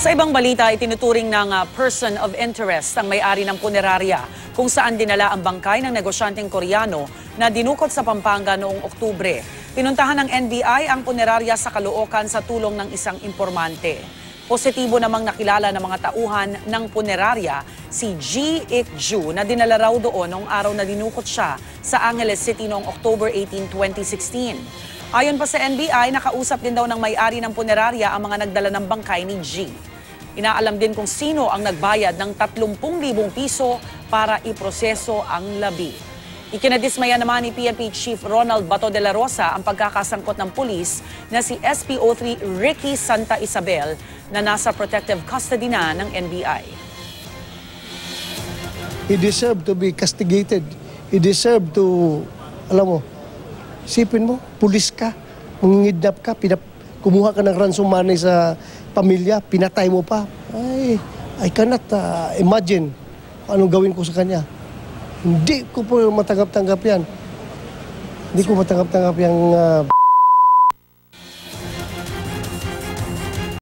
Sa ibang balita, itinuturing ng person of interest ang may-ari ng punerarya kung saan dinala ang bangkay ng negosyanteng Koreano na dinukot sa Pampanga noong Oktubre. Pinuntahan ng NBI ang punerarya sa Caloocan sa tulong ng isang informante. Positibo namang nakilala ng mga tauhan ng punerarya si G. Ik-ju na dinala raw doon noong araw na dinukot siya sa Angeles City noong October 18, 2016. Ayon pa sa NBI, nakausap din daw ng may-ari ng punerarya ang mga nagdala ng bangkay ni G. Inaalam din kung sino ang nagbayad ng 30,000 piso para iproseso ang labi. Ikinadismaya naman ni PNP Chief Ronald Bato de la Rosa ang pagkakasangkot ng pulis na si SPO3 Ricky Santa Isabel na nasa protective custody na ng NBI. He deserved to be castigated. He deserved to, alam mo, isipin mo, pulis ka, mangingidnap ka, kumuha ka ng ransom money sa pamilya, pinatay mo pa. I cannot imagine anong gawin ko sa kanya. Hindi ko po matanggap-tanggap yan. Hindi ko matanggap-tanggap yung